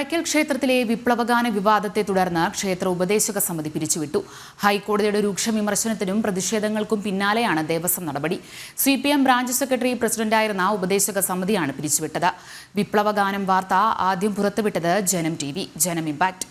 കടയ്ക്കൽ ക്ഷേത്രത്തിലെ വിപ്ലവഗാന വിവാദത്തെ തുടർന്ന് ക്ഷേത്ര ഉപദേശക സമിതി പിരിച്ചുവിട്ടു. ഹൈക്കോടതിയുടെ രൂക്ഷ വിമർശനത്തിനും പ്രതിഷേധങ്ങൾക്കും പിന്നാലെയാണ് ദേവസ്വം നടപടി. CPM ബ്രാഞ്ച് സെക്രട്ടറി പ്രസിഡന്റായിരുന്ന ഉപദേശക സമിതിയാണ് പിരിച്ചുവിട്ടത്. വിപ്ലവഗാനം വാർത്ത ആദ്യം പുറത്തുവിട്ടത് ജനം TV, ജനം ഇമ്പാക്ട്.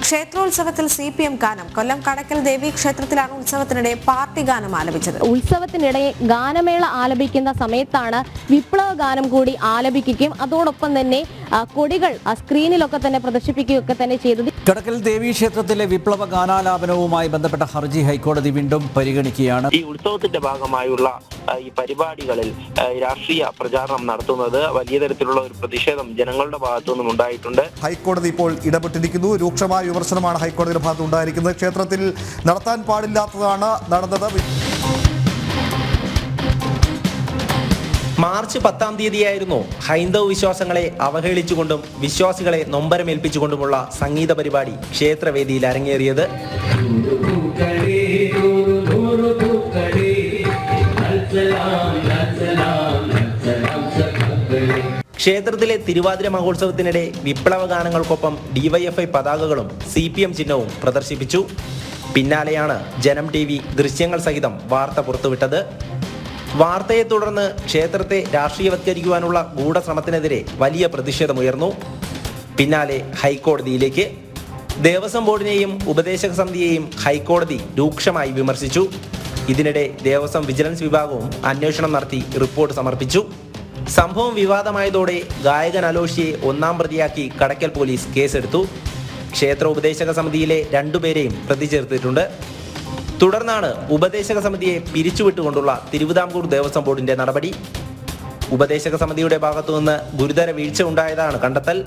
ക്ഷേത്രോത്സവത്തിൽ CPM ഗാനം. കൊല്ലം കടയ്ക്കൽ ദേവി ക്ഷേത്രത്തിലാണ് ഉത്സവത്തിനിടെ പാർട്ടി ഗാനം ആലപിച്ചത്. ഉത്സവത്തിനിടെ ഗാനമേള ആലപിക്കുന്ന സമയത്താണ് വിപ്ലവ ഗാനം കൂടി ആലപിക്കുകയും അതോടൊപ്പം തന്നെ കൊടികൾ സ്ക്രീനിലൊക്കെ തന്നെ പ്രദർശിപ്പിക്കുകയൊക്കെ തന്നെ ചെയ്തത്. കടയ്ക്കൽ ദേവി ക്ഷേത്രത്തിലെ വിപ്ലവ ഗാനാലാപനവുമായി ബന്ധപ്പെട്ട ഹർജി ഹൈക്കോടതി വീണ്ടും പരിഗണിക്കുകയാണ്. ഈ ഉത്സവത്തിന്റെ ഭാഗമായുള്ള ഈ പരിപാടികളിൽ രാഷ്ട്രീയ പ്രചാരണം നടത്തുന്നത് വലിയ തരത്തിലുള്ള ഒരു പ്രതിഷേധം ജനങ്ങളുടെ ഭാഗത്തു നിന്നും ഉണ്ടായിട്ടുണ്ട്. ഹൈക്കോടതി ഇപ്പോൾ ഇടപെട്ടിരിക്കുന്നു. രൂക്ഷമായ വിമർശനമാണ് ഹൈക്കോടതിയുടെ ഭാഗത്ത് ഉണ്ടായിരിക്കുന്നത്. ക്ഷേത്രത്തിൽ നടത്താൻ പാടില്ലാത്തതാണ് നടന്നത്. മാർച്ച് 10-ാം തീയതിയായിരുന്നു ഹൈന്ദവ വിശ്വാസങ്ങളെ അവഹേളിച്ചുകൊണ്ടും വിശ്വാസികളെ നൊമ്പരമേൽപ്പിച്ചുകൊണ്ടുമുള്ള സംഗീത പരിപാടി ക്ഷേത്രവേദിയിൽ അരങ്ങേറിയത്. ക്ഷേത്രത്തിലെ തിരുവാതിര മഹോത്സവത്തിനിടെ വിപ്ലവ ഗാനങ്ങൾക്കൊപ്പം DYFI പതാകകളും CPM ചിഹ്നവും പ്രദർശിപ്പിച്ചു. പിന്നാലെയാണ് ജനം TV ദൃശ്യങ്ങൾ സഹിതം വാർത്ത പുറത്തുവിട്ടത്. വാർത്തയെ തുടർന്ന് ക്ഷേത്രത്തെ രാഷ്ട്രീയവത്കരിക്കുവാനുള്ള ഗൂഢശ്രമത്തിനെതിരെ വലിയ പ്രതിഷേധമുയർന്നു. പിന്നാലെ ഹൈക്കോടതിയിലേക്ക്. ദേവസ്വം ബോർഡിനെയും ഉപദേശക സമിതിയെയും ഹൈക്കോടതി രൂക്ഷമായി വിമർശിച്ചു. ഇതിനിടെ ദേവസ്വം വിജിലൻസ് വിഭാഗവും അന്വേഷണം നടത്തി റിപ്പോർട്ട് സമർപ്പിച്ചു. സംഭവം വിവാദമായതോടെ ഗായകൻ അലോഷിയെ 1-ാം പ്രതിയാക്കി കടയ്ക്കൽ പോലീസ് കേസെടുത്തു. ക്ഷേത്ര ഉപദേശക സമിതിയിലെ 2 പേരെയും പ്രതി ചേർത്തിട്ടുണ്ട്. തുടർന്നാണ് ഉപദേശക സമിതിയെ പിരിച്ചുവിട്ടുകൊണ്ടുള്ള തിരുവിതാംകൂർ ദേവസ്വം ബോർഡിന്റെ നടപടി. ഉപദേശക സമിതിയുടെ ഭാഗത്തുനിന്ന് ഗുരുതര വീഴ്ച ഉണ്ടായതാണ് കണ്ടെത്തൽ.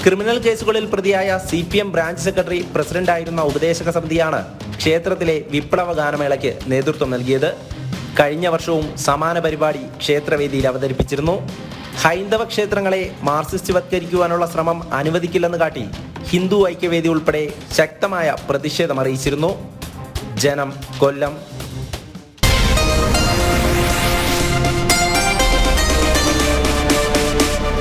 ക്രിമിനൽ കേസുകളിൽ പ്രതിയായ CPM ബ്രാഞ്ച് സെക്രട്ടറി പ്രസിഡന്റായിരുന്ന ഉപദേശക സമിതിയാണ് ക്ഷേത്രത്തിലെ വിപ്ലവ ഗാനമേളയ്ക്ക് നേതൃത്വം നൽകിയത്. കഴിഞ്ഞ വർഷവും സമാന പരിപാടി ക്ഷേത്രവേദിയിൽ അവതരിപ്പിച്ചിരുന്നു. ഹൈന്ദവ ക്ഷേത്രങ്ങളെ മാർക്സിസ്റ്റ്വത്കരിക്കുവാനുള്ള ശ്രമം അനുവദിക്കില്ലെന്ന് കാട്ടി ഹിന്ദു ഐക്യവേദി ഉൾപ്പെടെ ശക്തമായ പ്രതിഷേധം അറിയിച്ചിരുന്നു. ജനം, കൊല്ലം.